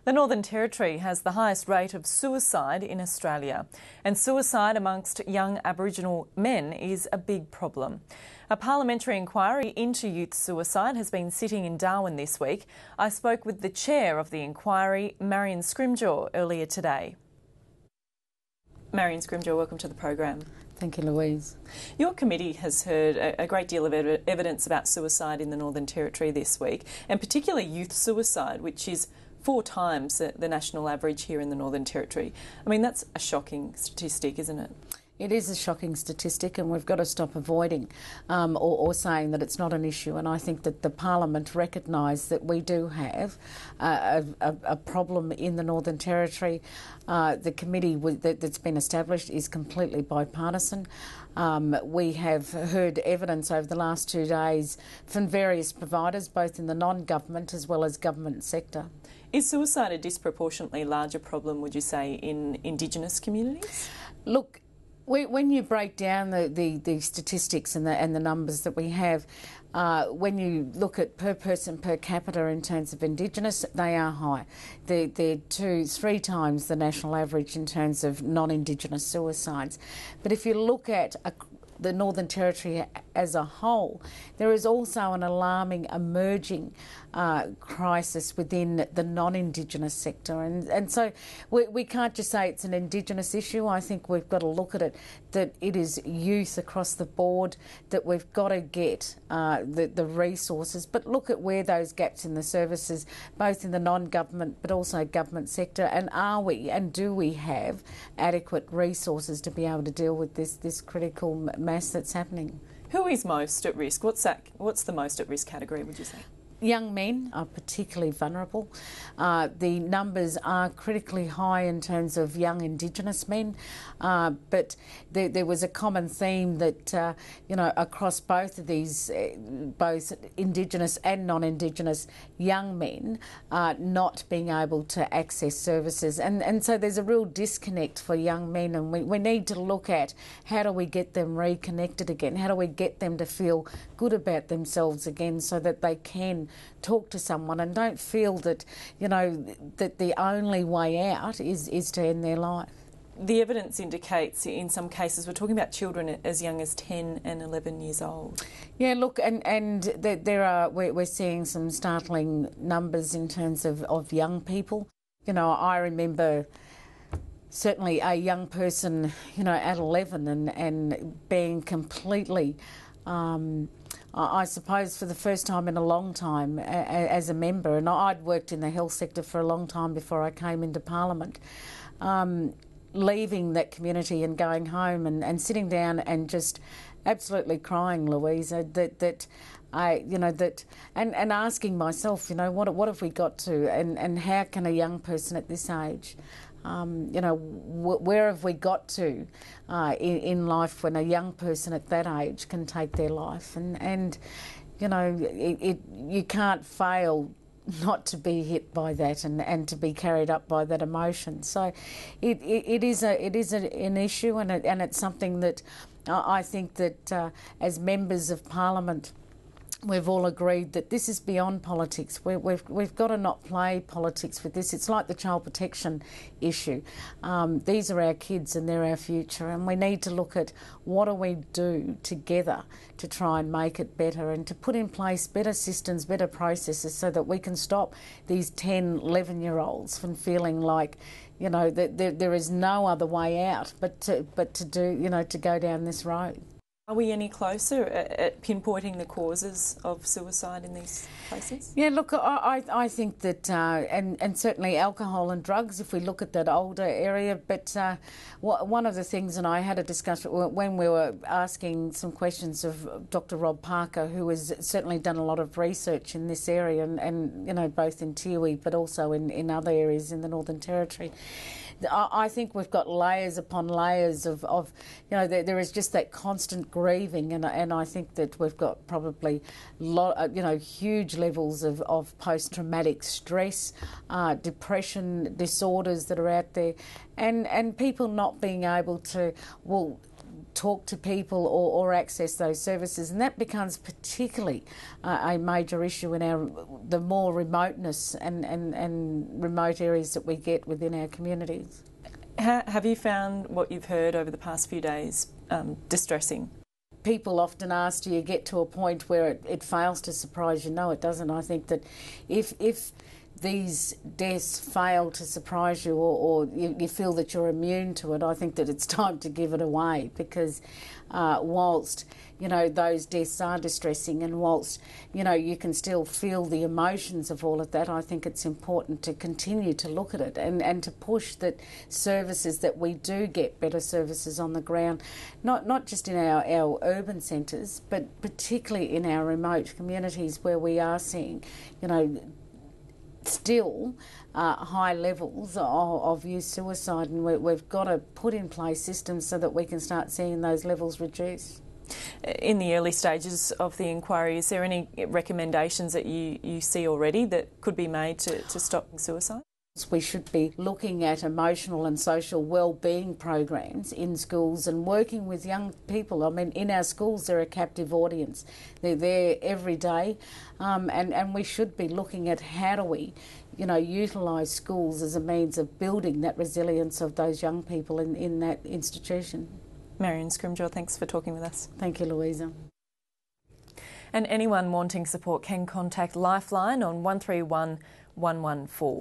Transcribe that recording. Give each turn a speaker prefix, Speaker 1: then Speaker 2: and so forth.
Speaker 1: The Northern Territory has the highest rate of suicide in Australia, and suicide amongst young Aboriginal men is a big problem. A parliamentary inquiry into youth suicide has been sitting in Darwin this week. I spoke with the chair of the inquiry, Marion Scrymgour, earlier today. Marion Scrymgour, welcome to the program.
Speaker 2: Thank you, Louise.
Speaker 1: Your committee has heard a great deal of evidence about suicide in the Northern Territory this week, and particularly youth suicide, which is 4 times the national average here in the Northern Territory. I mean, that's a shocking statistic, isn't it?
Speaker 2: It is a shocking statistic, and we've got to stop avoiding or saying that it's not an issue. And I think that the Parliament recognise that we do have a problem in the Northern Territory. The committee that's been established is completely bipartisan. We have heard evidence over the last 2 days from various providers, both in the non-government as well as government sector.
Speaker 1: Is suicide a disproportionately larger problem, would you say, in Indigenous communities?
Speaker 2: Look, when you break down the statistics and the numbers that we have, when you look at per person per capita in terms of Indigenous, they are high. They're 2-3 times the national average in terms of non-Indigenous suicides. But if you look at the Northern Territory as a whole, there is also an alarming emerging crisis within the non-Indigenous sector, and so we can't just say it's an Indigenous issue. I think we've got to look at it that it is youth across the board, that we've got to get the resources, but look at where those gaps in the services, both in the non-government but also government sector, and are we and do we have adequate resources to be able to deal with this critical mass that's happening.
Speaker 1: Who is most at risk? What's the most at risk category, would you say?
Speaker 2: Young men are particularly vulnerable. The numbers are critically high in terms of young Indigenous men, but there was a common theme that, across both of these, both Indigenous and non-Indigenous young men not being able to access services. And so there's a real disconnect for young men, and we need to look at how do we get them reconnected again? How do we get them to feel good about themselves again so that they can talk to someone and don't feel that, that the only way out is to end their life.
Speaker 1: The evidence indicates in some cases we're talking about children as young as 10 and 11 years old.
Speaker 2: Yeah, look, and we're seeing some startling numbers in terms of young people. I remember certainly a young person, at 11 and being completely I suppose for the first time in a long time as a member, and I'd worked in the health sector for a long time before I came into Parliament, leaving that community and going home and sitting down and just absolutely crying, Louisa, and asking myself, what have we got to, and how can a young person at this age, where have we got to in life when a young person at that age can take their life? And you can't fail not to be hit by that and to be carried up by that emotion. So it is an issue, and it's something that I think that as members of Parliament, we've all agreed that this is beyond politics. We've got to not play politics with this. It's like the child protection issue. These are our kids and they're our future, and we need to look at what do we do together to try and make it better and to put in place better systems, better processes so that we can stop these 10, 11-year-olds from feeling like, that there is no other way out but to go down this road.
Speaker 1: Are we any closer at pinpointing the causes of suicide in these places?
Speaker 2: Yeah, look, I think that, and certainly alcohol and drugs, if we look at that older area, but one of the things, and I had a discussion when we were asking some questions of Dr. Rob Parker, who has certainly done a lot of research in this area, and both in Tiwi but also in other areas in the Northern Territory. I think we've got layers upon layers of there is just that constant grieving, and I think that we've got probably huge levels of post-traumatic stress, depression disorders that are out there, and people not being able to talk to people or access those services, and that becomes particularly a major issue in the more remoteness and remote areas that we get within our communities.
Speaker 1: Have you found what you've heard over the past few days distressing?
Speaker 2: People often ask, do you get to a point where it fails to surprise you? No, it doesn't. I think that if these deaths fail to surprise you, or you feel that you're immune to it, I think that it's time to give it away, because whilst those deaths are distressing, and whilst you can still feel the emotions of all of that, I think it's important to continue to look at it and to push that services, that we do get better services on the ground, not just in our urban centres, but particularly in our remote communities where we are seeing still high levels of youth suicide, and we've got to put in place systems so that we can start seeing those levels reduce.
Speaker 1: In the early stages of the inquiry, is there any recommendations that you see already that could be made to stop suicide?
Speaker 2: We should be looking at emotional and social well-being programs in schools and working with young people. I mean, in our schools, they're a captive audience. They're there every day, and we should be looking at how do we, utilise schools as a means of building that resilience of those young people in that institution.
Speaker 1: Marion Scrymgour, thanks for talking with us.
Speaker 2: Thank you, Louisa.
Speaker 1: And anyone wanting support can contact Lifeline on 131 114.